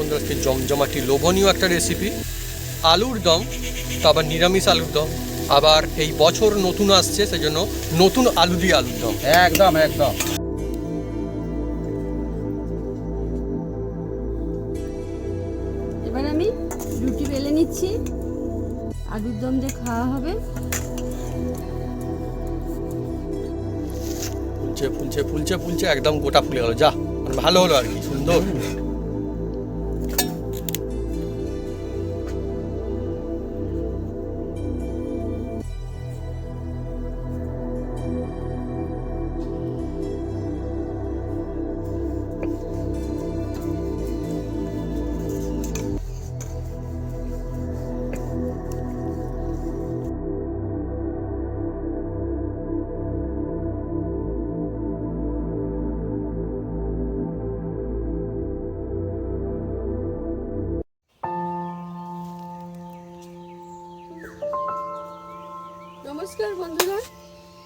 বন্ধুরা, আজকে জমজমাটি লোভনীয় একটা রেসিপি, আলুর দম। তো আবার নিরামিষ আলুর দম, আবার এই বছর নতুন আসছে, সেই জন্য নতুন আলু দিয়ে আলুর দম। একদম একদম। এবার আমি রুটি বেলে নিচ্ছি, আলুর দম দিয়ে খাওয়া হবে। ফুলছে ফুলছে ফুলছে ফুলছে, একদম গোটা ফুলে গেল, যা মানে ভালো হলো আর কি, সুন্দর। নমস্কার বন্ধুরা,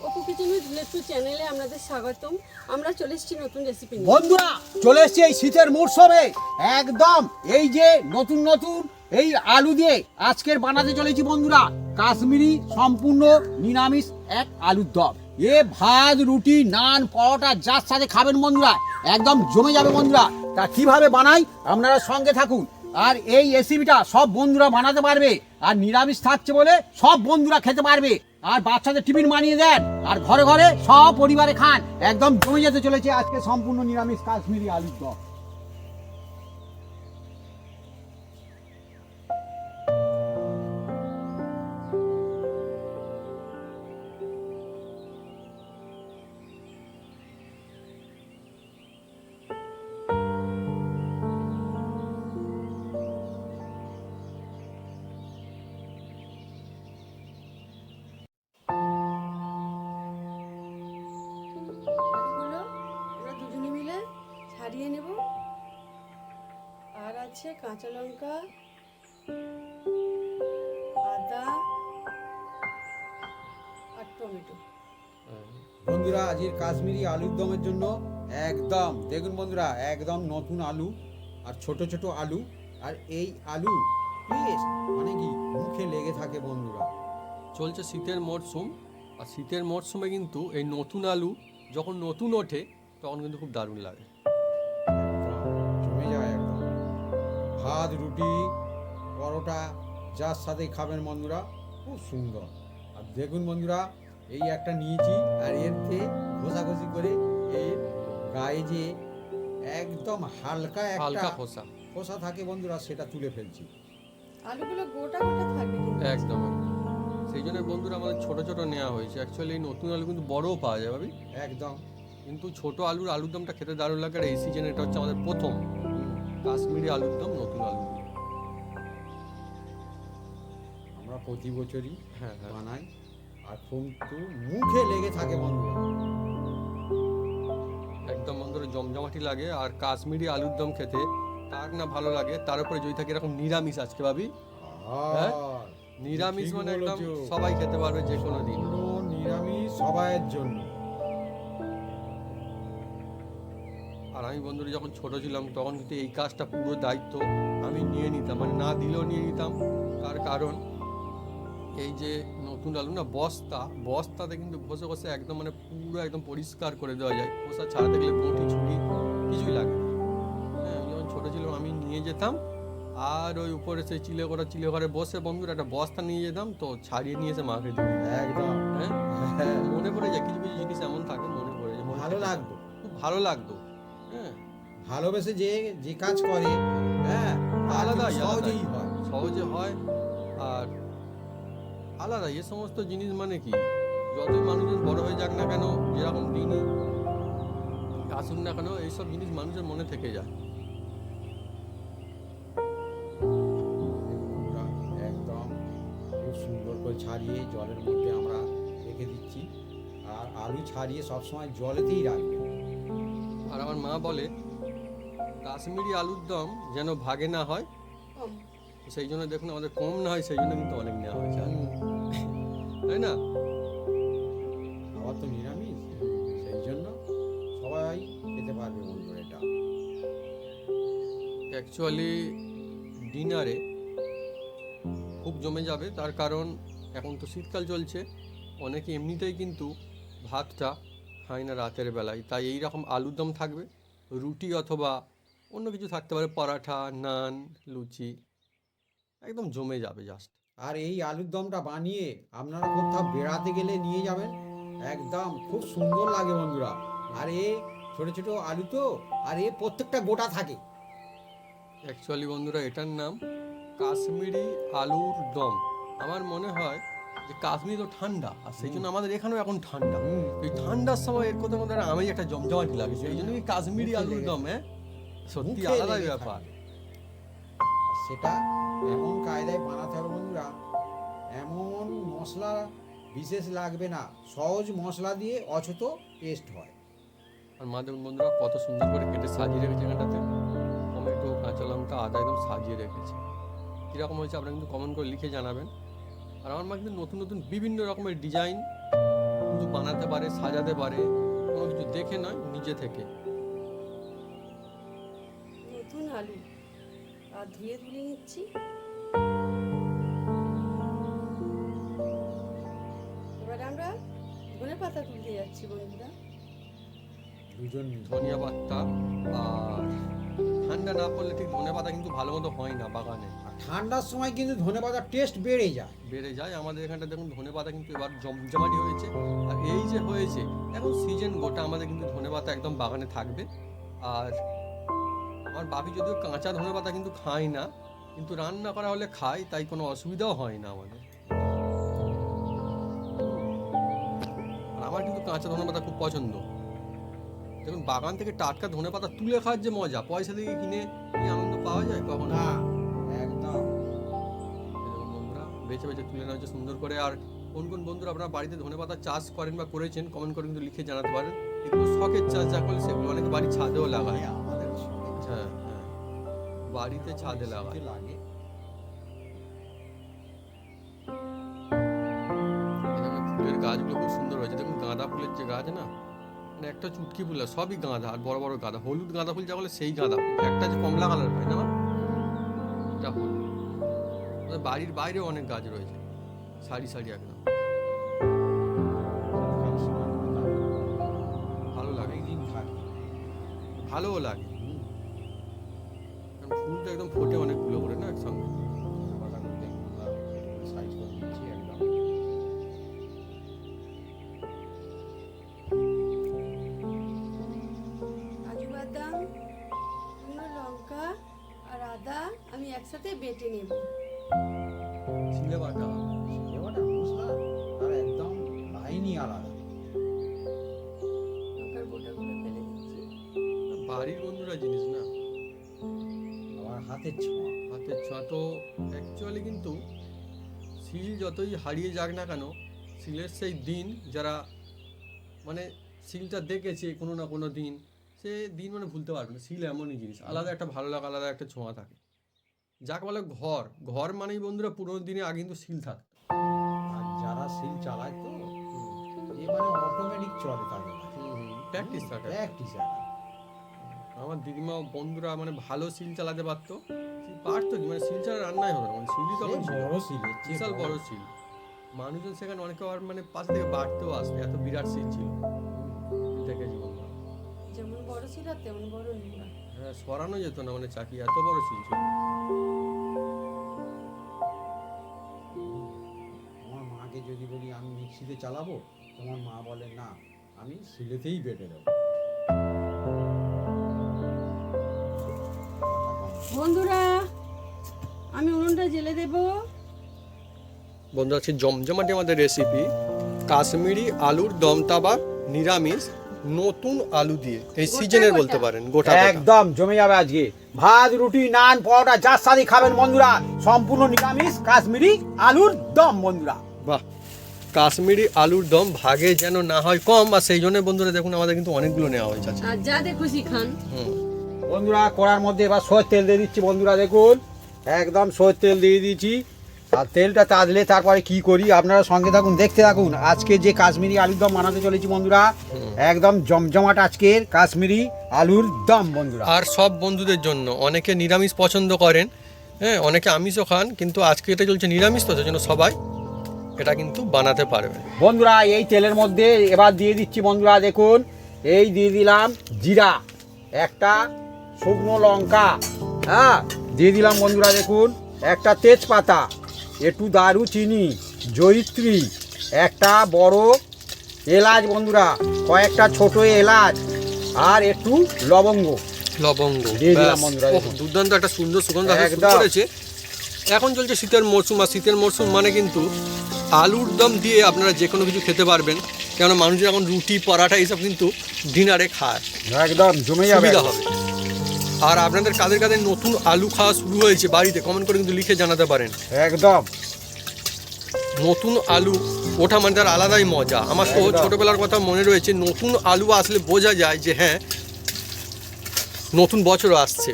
অপু কিচেন উইথ লেটু চ্যানেলে আপনাদের স্বাগতম। আমরা চলে এসেছি নতুন রেসিপি নিয়ে। বন্ধুরা চলে এসেছি এই শীতের মরশুমে, একদম এই যে নতুন নতুন এই আলু দিয়ে আজকের বানাতে চলেছি বন্ধুরা, কাশ্মীরি সম্পূর্ণ নিরামিষ এক আলুর দম। এ ভাত, রুটি, নান, পরোটা যার সাথে খাবেন বন্ধুরা, একদম জমে যাবে বন্ধুরা। তা কিভাবে বানাই আপনারা সঙ্গে থাকুন। আর এই রেসিপিটা সব বন্ধুরা বানাতে পারবে, আর নিরামিষ থাকছে বলে সব বন্ধুরা খেতে পারবে। আর বাচ্চাদের টিফিন বানিয়ে দেন, আর ঘরে ঘরে সব পরিবারে খান। একদম জমে যেতে চলেছে আজকে সম্পূর্ণ নিরামিষ কাশ্মীরি আলুর দম। আলুগুলো আমরা দুজনে মিলে ছাড়িয়ে নেব। আর আছে কাঁচা লঙ্কা, আদা আর টমেটো। বন্ধুরা আজকের কাশ্মীরি আলুর দমের জন্য একদম দেখুন বন্ধুরা, একদম নতুন আলু আর ছোট ছোট আলু। আর এই আলু পেস্ট মানে কি মুখে লেগে থাকে বন্ধুরা। চলছে শীতের মরশুম, আর শীতের মরশুমে কিন্তু এই নতুন আলু যখন নতুন ওঠে তখন কিন্তু খুব দারুণ লাগে। জমে যায় একদম। ভাত, রুটি, পরোটা যার সাথে খাবেন বন্ধুরা, খুব সুন্দর। আর দেখুন বন্ধুরা, এই একটা নিয়েছি, আর এতে ঘষাঘষি করে এর গায়ে যে একদম হালকা হালকা একটা খোসা, খোসা থাকে বন্ধুরা, সেটা তুলে ফেলছি। আলুগুলো গোটা গোটা থাকবে কিন্তু। একদম একদম। সেই জন্য বন্ধুরা আমাদের ছোট ছোট নেওয়া হয়েছে। অ্যাকচুয়ালি এই নতুন আলু কিন্তু বড়ও পাওয়া যায় ভাবি, একদম। কিন্তু ছোট আলুর আলুর দমটা খেতে দারুণ লাগে। আর এই সিজনে এটা হচ্ছে আমাদের প্রথম কাশ্মীরি আলুর দম, নতুন আলু দিয়ে। আমরা প্রতি বছরই হ্যাঁ হ্যাঁ, বানাই, আর কিন্তু মুখে লেগে থাকে বন্ধুরা। একদম বন্ধুরা জমজমাটি লাগে। আর কাশ্মীরি আলুর দম খেতে কার না ভালো লাগে, তার উপরে যদি থাকে এরকম নিরামিষ আজকে ভাবি, হ্যাঁ? আর নিরামিষ ঠিক মানে একদম বলেছো। সবাই খেতে পারবে যে কোনো দিন। পুরো নিরামিষ সবাইয়ের জন্য। আর আমি বন্ধুরা যখন ছোট ছিলাম তখন কিন্তু এই কাজটা পুরো দায়িত্ব আমি নিয়ে নিতাম, মানে না দিলেও নিয়ে নিতাম। তার কারণ এই যে নতুন আলু না, বস্তাতে কিন্তু ঘষে ঘষে একদম মানে পুরো একদম পরিষ্কার করে দেওয়া যায়। খোসা ছাড়াতে গেলে বঁটি ছুরি কিছুই লাগে না। হ্যাঁ, আমি যখন ছোটো ছিলাম আমি নিয়ে যেতাম, আর ওই উপরে সেই চিলে ঘরে বসে বন্ধুরা একটা বস্তা নিয়ে যেতাম, তো ছাড়িয়ে নিয়ে এসে মাকে দিই। একদম। হ্যাঁ, হ্যাঁ, মনে পড়ে যায় কিছু কিছু জিনিস এমন থাকে, মনে পড়ে যায়, ভালো লাগতো। খুব ভালো লাগতো। হ্যাঁ, ভালোবেসে যে যে কাজ করে, হ্যাঁ, আলাদাই সহজেই হয়। সহজে হয়। আর আলাদা এ সমস্ত জিনিস মানে কি, যতই মানুষজন বড় হয়ে যাক না কেন, যেরকম দিনই আসুক না কেন, এইসব জিনিস মানুষের মনে থেকে যায়। বন্ধুরা, একদম খুব সুন্দর করে ছাড়িয়ে জলের মধ্যে আমরা রেখে দিচ্ছি। আর আলু ছাড়িয়ে সবসময় জলেতেই রাখবে। আর আমার মা বলে কাশ্মীরি আলুর দম যেন ভাগে না হয়, কম। সেই জন্য দেখুন আমাদের কম না হয়, সেই জন্য কিন্তু অনেক নেওয়া হয়েছে, তাই না? আবার তো নিরামিষ, সেই জন্য সবাই খেতে পারবে বন্ধুরা। এটা অ্যাকচুয়ালি ডিনারে খুব জমে যাবে, তার কারণ এখন তো শীতকাল চলছে, অনেকে এমনিতেই কিন্তু ভাতটা খায় না রাতের বেলায়, তাই এই রকম আলুর দম থাকবে, রুটি অথবা অন্য কিছু থাকতে পারে, পরাঠা, নান, লুচি, একদম জমে যাবে জাস্ট। আর এই আলুর দমটা বানিয়ে আপনারা কোথাও বেড়াতে গেলে নিয়ে যাবেন, একদম খুব সুন্দর লাগে বন্ধুরা। আর এ ছোট ছোট আলু তো, আর এ প্রত্যেকটা গোটা থাকে। অ্যাকচুয়ালি বন্ধুরা এটার নাম কাশ্মীরি আলুর দম। আমার মনে হয় যে কাশ্মীর তো ঠান্ডা, আর সেই জন্য আমাদের এখানেও এখন ঠান্ডা, এই ঠান্ডার সময় এর কোথাও মধ্যে আমি একটা জমজমাটি লাগে, সেই জন্য এই কাশ্মীরি আলুর দম, হ্যাঁ সত্যি মুখে আলাদাই লেগে ব্যাপার। থাকে। আর সেটা এমন কায়দায় বানাতে হবে বন্ধুরা, এমন মশলা বিশেষ লাগবে না, সহজ মশলা দিয়ে অথচ টেস্ট হয়। আর মা দেখুন বন্ধুরা কত সুন্দর করে কেটে সাজিয়ে রেখেছে এখানটাতে, টমেটো, কাঁচা লঙ্কা, আদা একদম সাজিয়ে রেখেছে। কীরকম হয়েছে আপনারা কিন্তু কমেন্ট করে লিখে জানাবেন। আর আমার মা কিন্তু নতুন নতুন বিভিন্ন রকমের ডিজাইন কিন্তু বানাতে পারে, সাজাতে পারে, কোনো কিছু দেখে নয়, নিজে থেকে। নতুন আলু আর ধুয়ে তুলে নিচ্ছি। এবারে আমরা ধনে পাতা তুলতে যাচ্ছি বন্ধুরা। দুজন ধনিয়া পাতা, আর ঠান্ডা না পড়লে ঠিক ধনে পাতা কিন্তু ভালো মতো হয় না বাগানে, আর ঠান্ডার সময় কিন্তু ধনেপাতার টেস্ট বেড়ে যায়। বেড়ে যায়। আমাদের এখানটা দেখুন ধনে পাতা কিন্তু এবার জমজমাটি হয়েছে, আর এই যে হয়েছে এখন সিজন গোটা আমাদের কিন্তু ধনে পাতা একদম বাগানে থাকবে। আর আমার বাপি যদিও কাঁচা ধনে পাতা কিন্তু খায় না, কিন্তু রান্না করা হলে খায়, তাই কোনো অসুবিধাও হয় না আমাদের। আর আমার কিন্তু কাঁচা ধনে পাতা খুব পছন্দ। দেখুন বাগান থেকে টাটকা ধনে পাতা তুলে খাওয়ার যে মজা, পয়সা দিয়ে কিনে কি আনন্দ পাওয়া যায় কখনো? না, একদম। এরকম বন্ধুরা বেছে বেছে তুলে নেওয়া হচ্ছে সুন্দর করে। আর কোন কোন বন্ধুরা আপনারা বাড়িতে ধনেপাতা চাষ করেন বা করেছেন কমেন্ট করে কিন্তু লিখে জানাতে পারেন। এগুলো শখের চাষ যা করলে সেগুলো অনেকে বাড়ির ছাদেও লাগায়। আমাদের শখের চাষ। হ্যাঁ হ্যাঁ, বাড়িতে ছাদে লাগায়। শীতে লাগে। এখানে ফুলের গাছগুলো খুব সুন্দর হয়েছে, দেখুন গাঁদা ফুলের যে গাছ না, মানে একটা চুটকি ফুল না, সবই গাঁদা, আর বড় বড় গাঁদা, হলুদ গাঁদা ফুল যা বলে সেই গাঁদা ফুল, একটা যে কমলা কালার হয় না এটা ফুল। আমাদের বাড়ির বাইরেও অনেক গাছ রয়েছে, সারি সারি একদম ভালো লাগে, অনেকদিন থাকে। ভালোও লাগে। কারণ ফুলটা একদম ফোটে অনেকগুলো করে না একসঙ্গে। ধনেপাতাগুলো দেখুন আমরা সাইজ করে দিচ্ছি একদম। কাজু বাদাম, শুকনো লঙ্কা আর আদা আমি একসাথে বেটে নেব। ছিলে বাটা সিলেবাটার মশলা তার একদম লাইনই আলাদা। লঙ্কার বোটাগুলো ফেলে দিচ্ছি। বাড়ির বন্ধুরা জিনিস না, আবার হাতের ছোঁয়া। হাতের ছোঁয়া তো অ্যাকচুয়ালি কিন্তু শিল যতই হারিয়ে যাক না কেন, শিলের সেই দিন যারা মানে শিলটা দেখেছে কোনো না কোনো দিন, সে দিন মানে ভুলতে পারবে না। শিল এমনই জিনিস, আলাদা একটা ভালো লাগা, আলাদা একটা ছোঁয়া থাকে। যাকে বলে ঘর, ঘর মানেই বন্ধুরা পুরোনো দিনে আগে কিন্তু শিল থাকতো। আর যারা সিল চালায় তো এ মানে অটোমেটিক চলে তাদের প্র্যাকটিস থাকে। প্র্যাকটিস। আমার দিদিমা বন্ধুরা মানে ভালো শিল চালাতে পারতো, পারতো কি মানে শিল ছাড়া রান্নাই হতো না, মানে শিলই তখন ছিল বড় সিল, বিশাল বড় শিল। মানুষজন সেখানে অনেকে আর মানে পাশ থেকে বাড়তেও আসবে, এত বিরাট শিল ছিল। দেখেছি বন্ধুরা, যেমন বড় ছিল তেমন বড় নোংরা। হ্যাঁ সরানো যেত না, মানে চাকি এত বড় শিল ছিল। আমার মাকে যদি বলি আমি মিক্সিতে চালাবো, তোমার মা বলে না আমি সিলেতেই বেটে দেবো। বন্ধুরা আমি উনুনটা জেলে দেব। বন্ধুরা আজকে জমজমাটি আমাদের রেসিপি কাশ্মীরি আলুর দম তাবা, নিরামিষ, নতুন আলু দিয়ে, এই সিজনের গোটা। বলতে পারেন গোটা গোটা। একদম জমে যাবে আজকে। ভাত, রুটি, নান, পরোটা যার সাথে খাবেন বন্ধুরা, সম্পূর্ণ নিরামিষ কাশ্মীরি আলুর দম বন্ধুরা। বাহ, কাশ্মীরি আলুর দম ভাগে যেন না হয় কম, আর সেই জন্য বন্ধুরা দেখুন আমাদের কিন্তু অনেকগুলো নেওয়া হয়েছে আজকে। আর যাতে খুশি খান। বন্ধুরা কড়ার মধ্যে এবার সরষের তেল দিয়ে দিচ্ছি বন্ধুরা, দেখুন একদম সরষের তেল দিয়ে দিয়েছি। আর তেলটা তাজলে তারপরে কি করি আপনারা সঙ্গে থাকুন, দেখতে থাকুন। আজকে যে কাশ্মীরি আলুর দম বানাতে চলেছি বন্ধুরা, একদম জমজমাট আজকের কাশ্মীরি আলুর দম বন্ধুরা। আর সব বন্ধুদের জন্য, অনেকে নিরামিষ পছন্দ করেন, হ্যাঁ অনেকে আমিষও খান, কিন্তু আজকে এটা চলছে নিরামিষ, তো সেই জন্য সবাই এটা কিন্তু বানাতে পারবে। বন্ধুরা এই তেলের মধ্যে এবার দিয়ে দিচ্ছি বন্ধুরা, দেখুন এই দিয়ে দিলাম জিরা, একটা শুকনো লঙ্কা, হ্যাঁ দিয়ে দিলাম বন্ধুরা, দেখুন একটা তেজপাতা, একটু দারুচিনি, জয়িত্রী, একটা বড় এলাচ বন্ধুরা, কয়েকটা ছোট এলাচ, আর একটু লবঙ্গ দিয়ে দিলাম বন্ধুরা। ওহ, দুর্দান্ত একটা সুন্দর সুগন্ধ আসা শুরু একদম। করেছে। এখন চলছে শীতের মরশুম, আর শীতের মরশুম মানে কিন্তু আলুর দম দিয়ে আপনারা যে কোনো কিছু খেতে পারবেন, কেননা মানুষজন এখন রুটি পরাঠা এইসব কিন্তু ডিনারে খায়, একদম জমে যাবে। সুবিধা হবে। আর আপনাদের কাদের কাদের নতুন আলু খাওয়া শুরু হয়েছে বাড়িতে, কমেন্ট করে কিন্তু লিখে জানাতে পারেন। একদম নতুন আলু ওঠা মানে তার আলাদাই মজা। আমার তো একদম। ছোটবেলার কথা মনে রয়েছে, নতুন আলু আসলে বোঝা যায় যে হ্যাঁ নতুন বছরও আসছে।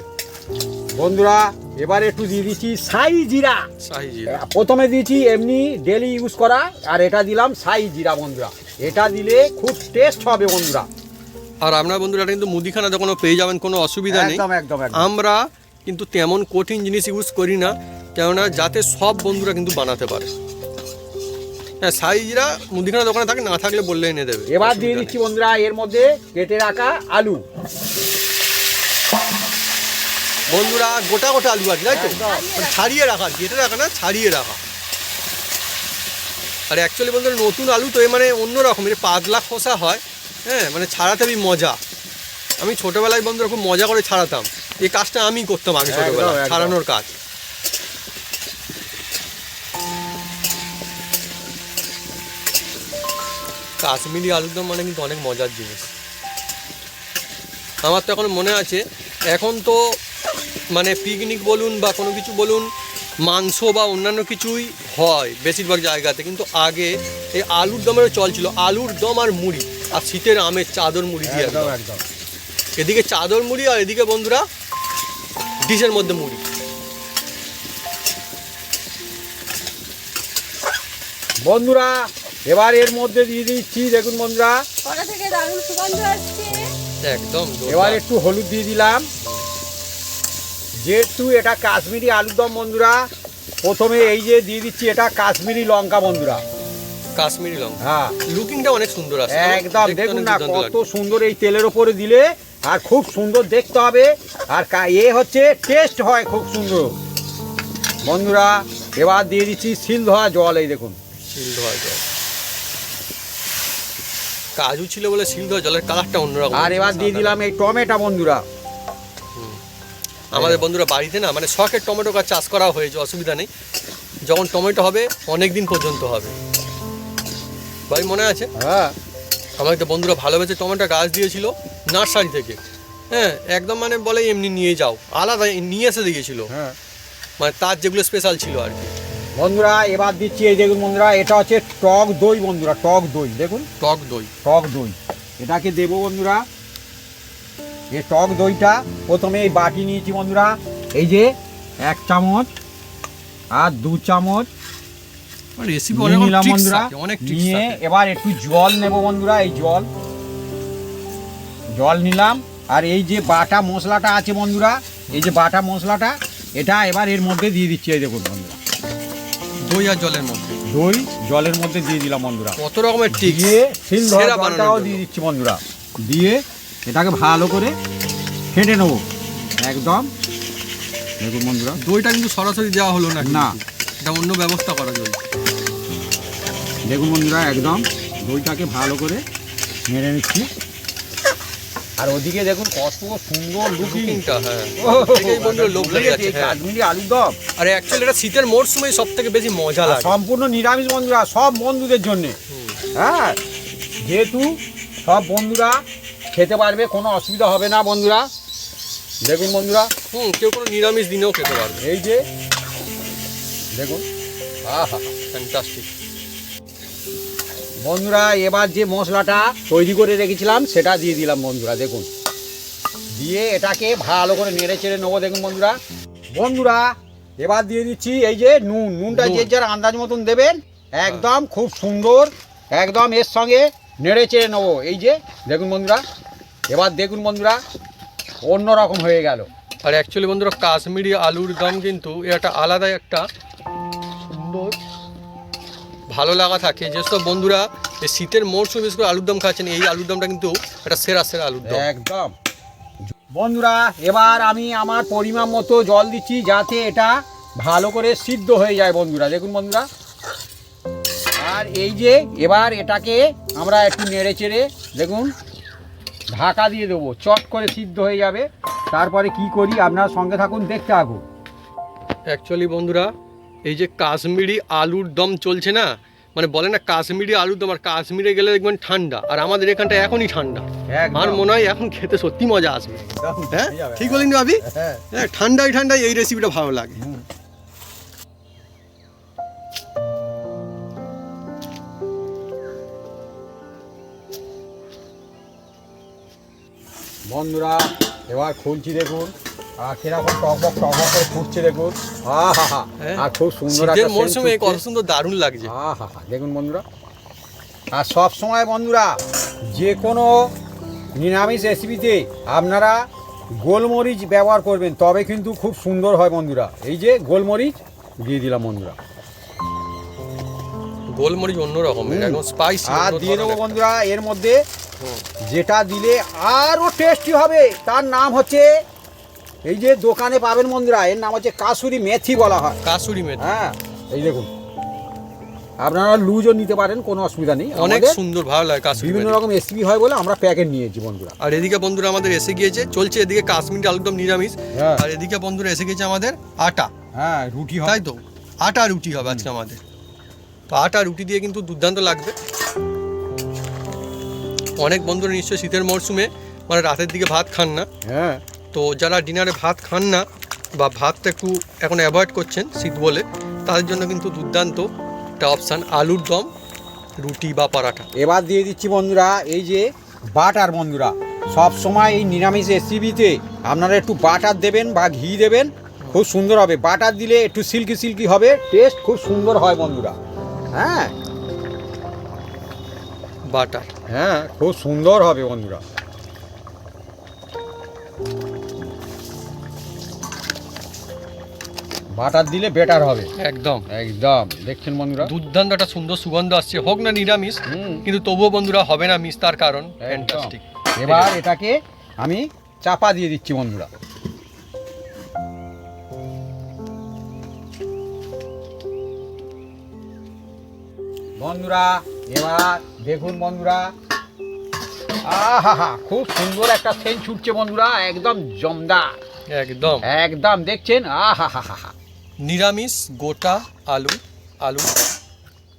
বন্ধুরা এবার একটু দিয়ে দিচ্ছি সাই জিরা। শাহি জিরা। প্রথমে দিয়েছি এমনি ডেলি ইউজ করা, আর এটা দিলাম সাই জিরা বন্ধুরা। এটা দিলে খুব টেস্ট হবে বন্ধুরা। আর আপনার বন্ধুরা এটা কিন্তু মুদিখানা দোকানেও পেয়ে যাবেন, কোনো অসুবিধা নেই। একদম একদম একদম। আমরা কিন্তু তেমন কঠিন জিনিস ইউজ করি না, কেননা যাতে সব বন্ধুরা কিন্তু বানাতে পারে। হ্যাঁ শাহি জিরা মুদিখানা দোকানে থাকে, না থাকলে বললে এনে দেবে। এবার অসুবিধা দিয়ে নেই। দিচ্ছি বন্ধুরা এর মধ্যে কেটে রাখা আলু। বন্ধুরা গোটা গোটা আলু আছে, তাই তো? একদম। মানে ছাড়িয়ে রাখা, কেটে রাখা না, ছাড়িয়ে রাখা। আর অ্যাকচুয়ালি বন্ধুরা নতুন আলু তো মানে অন্যরকম, এটা পাতলা খোসা হয়, হ্যাঁ মানে ছাড়াতে আমি মজা। আমি ছোটোবেলায় বন্ধুরা খুব মজা করে ছাড়াতাম, এই কাজটা আমি করতাম আগে একদম, ছোটোবেলায়, একদম। ছাড়ানোর কাজ। কাশ্মীরি আলুর দম মানে কিন্তু অনেক মজার জিনিস। আমার তো এখন মনে আছে, এখন তো মানে পিকনিক বলুন বা কোনো কিছু বলুন, মাংস বা অন্যান্য কিছুই হয় বেশিরভাগ জায়গাতে, কিন্তু আগে এই আলুর দমেরও চল ছিল। আলুর দম আর মুড়ি, আর শীতের আমের চাদর মুড়ি দিয়ে একদম একদম। একদম। এদিকে চাদর মুড়ি আর এদিকে বন্ধুরা ডিশের মধ্যে মুড়ি। বন্ধুরা এবার এর মধ্যে দিয়ে দিচ্ছি, দেখুন বন্ধুরা কড়া থেকে দারুণ সুগন্ধ আসছে। একদম জোরদার। এবার একটু হলুদ দিয়ে দিলাম। যেহেতু এটা কাশ্মীরি আলুর দম বন্ধুরা, প্রথমে এই যে দিয়ে দিচ্ছি এটা কাশ্মীরি লঙ্কা বন্ধুরা। কাশ্মীরি লঙ্কা, হ্যাঁ লুকিংটা অনেক সুন্দর আছে। একদম, দেখতে দেখুন অনেক না দুর্দান্ত কত লাগছে। সুন্দর এই তেলের ওপরে দিলে, আর খুব সুন্দর দেখতে হবে, আর এ হচ্ছে টেস্ট হয় খুব সুন্দর বন্ধুরা। এবার দিয়ে দিচ্ছি শিল ধোয়া জল, এই দেখুন। শিল ধোয়া জল, কাজু ছিল বলে শিল ধোয়া জলের কালারটা অন্যরকম। আর এবার দিয়ে দিলাম এই টমেটো বন্ধুরা। আমাদের বন্ধুরা বাড়িতে না মানে শখের টমেটো গাছ চাষ করা হয়েছে, অসুবিধা নেই। যখন টমেটো হবে অনেক দিন পর্যন্ত হবে, ভাই মনে আছে হ্যাঁ আমার একটা বন্ধুরা ভালোবেসে টমেটো গাছ দিয়েছিল নার্সারি থেকে, হ্যাঁ একদম মানে বলে এমনি নিয়ে যাও, আলাদা নিয়ে এসে দিয়েছিল, হ্যাঁ মানে তার যেগুলো স্পেশাল ছিল আর কি। বন্ধুরা এবার দিচ্ছি এই দেখুন বন্ধুরা, এটা হচ্ছে টক দই বন্ধুরা, টক দই দেখুন, টক দই, টক দই এটাকে দেবো বন্ধুরা। এই টক দইটা প্রথমে এই বাটি নিয়েছি বন্ধুরা, এই যে 1 চামচ আর 2 চামচ রেসিপি নিয়ে নিলাম বন্ধুরা। অনেক নিয়ে এবার একটু জল নেব বন্ধুরা, এই জল নিলাম। আর এই যে বাটা মশলাটা আছে বন্ধুরা, এই যে বাটা মশলাটা, এটা এবার এর মধ্যে দিয়ে দিচ্ছি, এই দেখুন বন্ধুরা। দই আর জলের মধ্যে, দই জলের মধ্যে দিয়ে দিলাম বন্ধুরা। কত রকমের টিক্স, দিয়ে শিল ধোয়া সেরা জলটাও বানানোর দিয়ে জন্য। দিচ্ছি বন্ধুরা। দিয়ে এটাকে ভালো করে ফেটে নেবো একদম, দেখুন বন্ধুরা। দইটা কিন্তু সরাসরি দেওয়া হলো না, না। এটা অন্য ব্যবস্থা করা যায়। দেখুন বন্ধুরা একদম দইটাকে ভালো করে নেড়ে নিচ্ছি। আর ওদিকে দেখুন কত সুন্দর লুকিং, লুকিংটা, হ্যাঁ দেখেই বন্ধুরা লোভ লেগে যাচ্ছে। হ্যাঁ কাশ্মীরি আলুর দম, আর অ্যাকচুয়ালি এটা শীতের মরশুমে সব থেকে বেশি মজা লাগে। সম্পূর্ণ নিরামিষ বন্ধুরা, সব বন্ধুদের জন্য। হ্যাঁ যেহেতু সব বন্ধুরা খেতে পারবে, কোনো অসুবিধা হবে না বন্ধুরা। দেখুন বন্ধুরা কেউ কোনো নিরামিষ দিনেও খেতে পারবে। এই যে দেখুন, আহা ফ্যান্টাস্টিক। বন্ধুরা এবার যে মশলাটা তৈরি করে রেখেছিলাম সেটা দিয়ে দিলাম বন্ধুরা, দেখুন। দিয়ে এটাকে ভালো করে নেড়ে চেড়ে নেবো, দেখুন বন্ধুরা। এবার দিয়ে দিচ্ছি এই যে নুনটা নুন। যে যার আন্দাজ মতন দেবেন, একদম খুব সুন্দর, একদম এর সঙ্গে নেড়ে চেড়ে নেবো। এই যে দেখুন বন্ধুরা, এবার দেখুন বন্ধুরা অন্যরকম হয়ে গেল। আর অ্যাকচুয়ালি বন্ধুরা কাশ্মীরি আলুর দম কিন্তু এর একটা আলাদা একটা সুন্দর ভালো লাগা থাকে। যেসব বন্ধুরা এই শীতের মরশুমে বিশেষ করে আলুর দম খাচ্ছেন, এই আলুর দমটা কিন্তু একটা সেরা আলুর দম। একদম বন্ধুরা, এবার আমি আমার পরিমাণ মতো জল দিচ্ছি যাতে এটা ভালো করে সিদ্ধ হয়ে যায় বন্ধুরা। দেখুন বন্ধুরা, আর এই যে এবার এটাকে আমরা একটু নেড়ে চেড়ে দেখুন ঢাকা দিয়ে দেবো, চট করে সিদ্ধ হয়ে যাবে। তারপরে কি করি আপনার সঙ্গে থাকুন, দেখতে থাকুন। অ্যাকচুয়ালি বন্ধুরা এই যে কাশ্মীরি আলুর দম চলছে না, মানে বলে না কাশ্মীরি আলুর দম, আর কাশ্মীরে গেলে দেখবেন ঠান্ডা, আর আমাদের এখানটা এখনই ঠান্ডা। একদম। আমার মনে হয় এখন খেতে সত্যি মজা আসবে। হ্যাঁ ঠিক বলেন ভাবি? হ্যাঁ। হ্যাঁ, ঠান্ডায় ঠান্ডায় এই রেসিপিটা ভালো লাগে। বন্ধুরা এবার খুলছি দেখুন, আর কিরকম টকবক করে ফুটছে দেখুন। আহা, হ্যাঁ। আর খুব সুন্দর শীতের একটা মরশুমে scent কত ছুটছে। সুন্দর দারুণ লাগছে। আহা, দেখুন বন্ধুরা, আর সব সময় বন্ধুরা যে কোনো নিরামিষ রেসিপিতে আপনারা গোলমরিচ ব্যবহার করবেন, তবে কিন্তু খুব সুন্দর হয় বন্ধুরা। এই যে গোলমরিচ দিয়ে দিলাম বন্ধুরা, গোলমরিচ অন্যরকম, একদম স্পাইসি। আর দিয়ে দেবো বন্ধুরা এর মধ্যে যেটা দিলে আরও টেস্টি হবে, তার নাম হচ্ছে, এই যে দোকানে পাবেন বন্ধুরা, এর নাম হচ্ছে কাসুরি মেথি বলা হয়। কাসুরি মেথি। হ্যাঁ, এই দেখুন, আপনারা লুজও নিতে পারেন, কোনো অসুবিধা নেই। অনেক আমাদের সুন্দর, ভালো লাগে কাসুরি বিভিন্ন মেথি। রকম রেসিপি হয় বলে আমরা প্যাকেট নিয়েছি বন্ধুরা। আর এদিকে বন্ধুরা আমাদের এসে গিয়েছে, চলছে এদিকে কাশ্মীরি আলুর দম নিরামিষ, হ্যাঁ। আর এদিকে বন্ধুরা এসে গিয়েছে আমাদের আটা। হ্যাঁ, রুটি হয়। তাই তো, আটা রুটি হবে আজকে আমাদের। তো আটা রুটি দিয়ে কিন্তু দুর্দান্ত লাগবে। অনেক বন্ধুরা নিশ্চয়ই শীতের মরশুমে মানে রাতের দিকে ভাত খান না, হ্যাঁ, তো যারা ডিনারে ভাত খান না বা ভাতটা একটু এখন অ্যাভয়েড করছেন শীত বলে, তাদের জন্য কিন্তু দুর্দান্ত একটা অপশান আলুর দম, রুটি বা পরাঠা। এবার দিয়ে দিচ্ছি বন্ধুরা এই যে বাটার। বন্ধুরা সব সময় এই নিরামিষ রেসিপিতে আপনারা একটু বাটার দেবেন বা ঘি দেবেন, খুব সুন্দর হবে। বাটার দিলে একটু সিল্কি সিল্কি হবে, টেস্ট খুব সুন্দর হয় বন্ধুরা। হ্যাঁ বাটার। হ্যাঁ, খুব সুন্দর হবে বন্ধুরা। বাটার দিলে বেটার হবে একদম একদম। দেখছেন বন্ধুরা, দুর্দান্ত একটা সুন্দর সুগন্ধ আসছে, হোক না নিরামিষ, হুম, কিন্তু তবুও বন্ধুরা হবে না মিস, তার কারণ একদম। ফ্যান্টাস্টিক। এবার এটাকে আমি চাপা দিয়ে দিচ্ছি বন্ধুরা। বন্ধুরা এবার দেখুন বন্ধুরা, আহা, খুব সুন্দর একটা সেন্ট ছুটছে বন্ধুরা, একদম জমদার, একদম একদম। দেখছেন, আহা, নিরামিষ গোটা আলু আলু।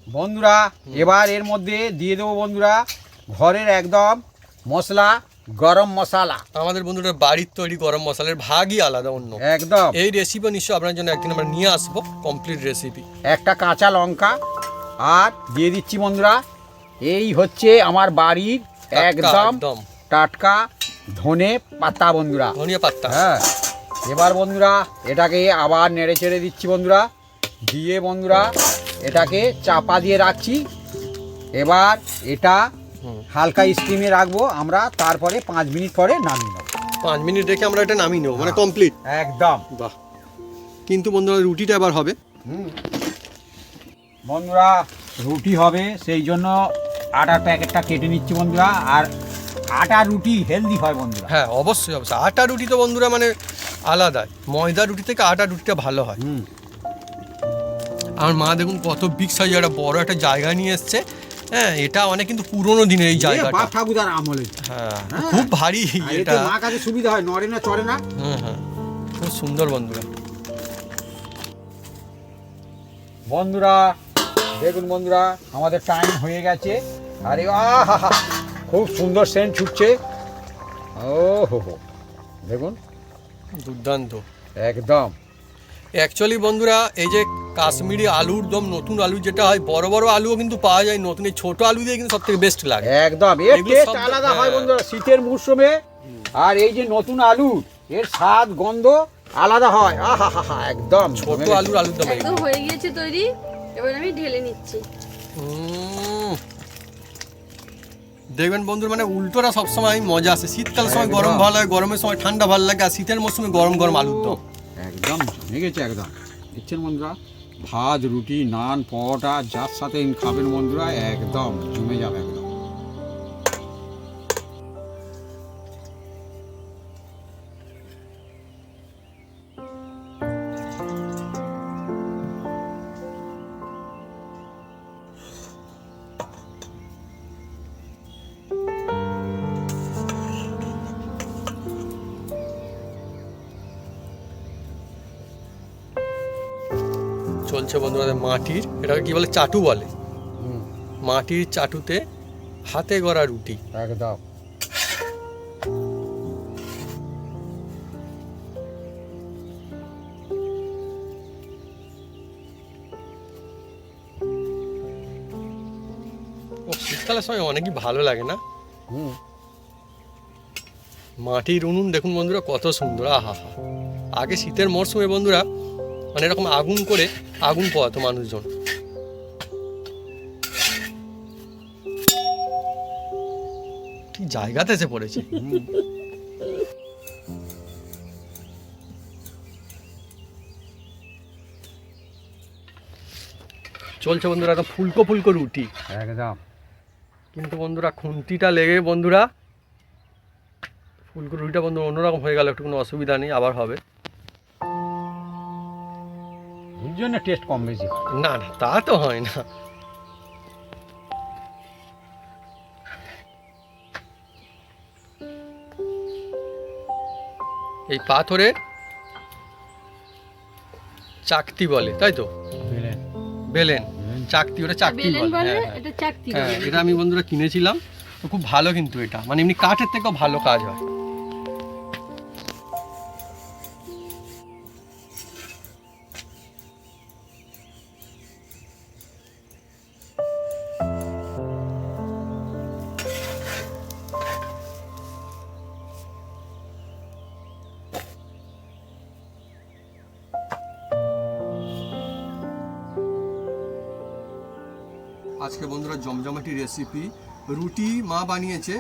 বন্ধুরা এবার এর মধ্যে দিয়ে দেবো বন্ধুরা ঘরের একদম মশলা, গরম মশলা। আমাদের বন্ধুরা বাড়ির তৈরি গরম মশলার ভাগই আলাদা অন্য। একদম। এই রেসিপি নিশ্চয় আপনার জন্য একদিন আমরা নিয়ে আসবো, কমপ্লিট রেসিপি। একটা কাঁচা লঙ্কা, আর দিয়ে দিচ্ছি বন্ধুরা এই হচ্ছে আমার বাড়ির একদম একদম টাটকা ধনে পাতা বন্ধুরা। ধনিয়া পাতা। হ্যাঁ, এবার বন্ধুরা এটাকে আবার নেড়ে চেড়ে দিচ্ছি বন্ধুরা, দিয়ে বন্ধুরা এটাকে চাপা দিয়ে রাখছি। এবার এটা হালকা স্টিমে রাখবো আমরা, তারপরে 5 মিনিট পরে নামিয়ে নেবো। 5 মিনিট রেখে আমরা এটা নামিয়ে নেবো, মানে কমপ্লিট। একদম। বাহ, কিন্তু বন্ধুরা রুটিটা এবার হবে। বন্ধুরা রুটি হবে, সেই জন্য আটার প্যাকেটটা কেটে নিচ্ছি বন্ধুরা। আর আটা রুটি হেলদি হয় বন্ধুরা। হ্যাঁ অবশ্যই অবশ্যই, আটা রুটি তো বন্ধুরা মানে আলাদা, ময়দা রুটি থেকে আটা রুটিটা ভালো হয়। আমার মা দেখুন কত বিগ সাইজ একটা বড় একটা জায়গা নিয়ে এসছে। হ্যাঁ, এটা অনেক কিন্তু পুরোনো দিনের এই জায়গাটা। বাপ ঠাকুরদার আমলে। হ্যাঁ, হ্যাঁ। খুব ভারী আর এটা। এতে মা কাছে সুবিধা হয়, নড়ে না চড়ে না। হ্যাঁ, খুব সুন্দর বন্ধুরা। বন্ধুরা দেখুন বন্ধুরা আমাদের টাইম হয়ে গেছে। আরে আহা, খুব সুন্দর সেন্ট ছুটছে। ও হো, দেখুন দুর্দান্ত একদম। অ্যাকচুয়ালি বন্ধুরা এই যে কাশ্মীরি আলুর দম, নতুন আলু যেটা হয়, বড় বড় আলুও কিন্তু পাওয়া যায়, নতুন এই ছোট আলু দিয়ে কিন্তু সব থেকে বেস্ট লাগে। একদম, এর এগুলো টেস্ট সব- আলাদা হয় হ্যাঁ। বন্ধুরা শীতের মরশুমে। আর এই যে নতুন আলু, এর স্বাদ গন্ধ আলাদা হয়। আহা হা হা, একদম ছোট আলুর দম একদম হয়ে গিয়েছে তৈরি। এবার আমি ঢেলে নিচ্ছি। দেখবেন বন্ধুরা, মানে উল্টোটা সবসময় মজা আসে। শীতকালের সময় গরম একদম। ভালো লাগে, গরমের সময় ঠান্ডা ভালো লাগে, আর শীতের মৌসুমে গরম গরম আলুর দম। একদম জমে গেছে একদম। দেখছেন বন্ধুরা, ভাত, রুটি, নান, পরোটা যার সাথে খাবেন বন্ধুরা, একদম জমে যাবে একদম। চলছে বন্ধুরা মাটির, এটাকে কি বলে, চাটু বলে। মাটির চাটুতে হাতে গড়া রুটি। একদম ও, শীতকালের সময় অনেকই ভালো লাগে না? মাটির উনুন দেখুন বন্ধুরা কত সুন্দর। আহা হা, আগে শীতের মরশুমে বন্ধুরা মানে এরকম আগুন করে আগুন পোয়াতো মানুষজন। কি জায়গাতে এসে পড়েছে। চলছে বন্ধুরা একটা ফুলকো ফুলকো রুটি, একদম। কিন্তু বন্ধুরা খুন্তিটা লেগে বন্ধুরা ফুলকো রুটিটা বন্ধু অন্যরকম হয়ে গেল, একটু কোনো অসুবিধা নেই, আবার হবে। ওই জন্য টেস্ট কম বেশি। না না, তা তো হয় না। এই পাথরের চাকতি বলে, তাই তো? বেলেন, চাকতি, ওটা চাকতি বেলেন বলে। বলে, হ্যাঁ, হ্যাঁ। এটা চাকতি হ্যাঁ, বলে। এটা আমি বন্ধুরা কিনেছিলাম, তো খুব ভালো কিন্তু এটা, মানে এমনি কাঠের থেকেও ভালো কাজ হয়। আজকে বন্ধুরা জমজমাটি রেসিপি, রুটি মা বানিয়েছে,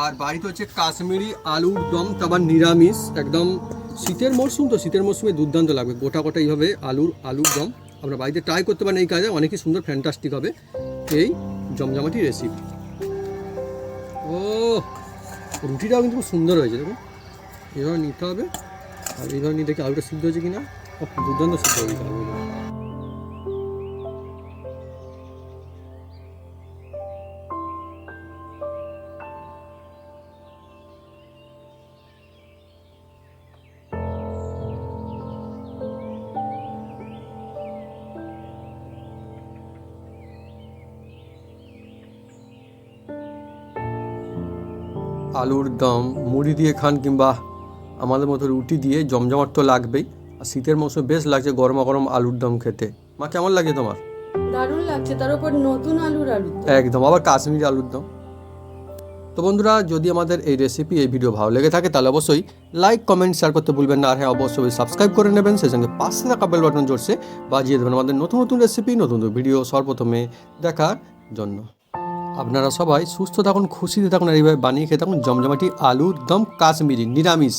আর বাড়িতে হচ্ছে কাশ্মীরি আলুর দম, তারপর নিরামিষ। একদম শীতের মরশুম তো, শীতের মরশুমে দুর্দান্ত লাগবে। গোটা গোটা এইভাবে আলুর দম আপনারা বাড়িতে ট্রাই করতে পারেন। এই কাজে অনেকই সুন্দর, ফ্যান্টাস্টিক হবে এই জমজমাটি রেসিপি। ও, রুটিটাও কিন্তু খুব সুন্দর হয়েছে, দেখুন। এইভাবে নিতে হবে, আর এইভাবে নিয়ে দেখি আলুটা সিদ্ধ হয়েছে কিনা। দুর্দান্ত সিদ্ধ হয়েছে আলুগুলো। আলুর দম মুড়ি দিয়ে খান, কিংবা আমাদের মতো রুটি দিয়ে, জমজমাট তো লাগবেই। আর শীতের মৌসুমে বেশ লাগছে গরমা গরম আলুর দম খেতে। মা, কেমন লাগে তোমার? দারুণ লাগছে, তার উপর নতুন আলুর দম। একদম, আবার কাশ্মীরি আলুর দম। তো বন্ধুরা, যদি আমাদের এই রেসিপি, এই ভিডিও ভালো লেগে থাকে, তাহলে অবশ্যই লাইক, কমেন্ট, শেয়ার করতে ভুলবেন না। আর হ্যাঁ, অবশ্যই সাবস্ক্রাইব করে নেবেন, সেই সঙ্গে পাশে থাকা বেল বাটন জোরসে বাজিয়ে দেবেন আমাদের নতুন নতুন রেসিপি, নতুন নতুন ভিডিও সর্বপ্রথমে দেখার জন্য। আপনারা সবাই সুস্থ থাকুন, খুশিতে থাকুন, আর এইভাবে বানিয়ে খেয়ে থাকুন জমজমাটি আলুর দম কাশ্মীরি নিরামিষ।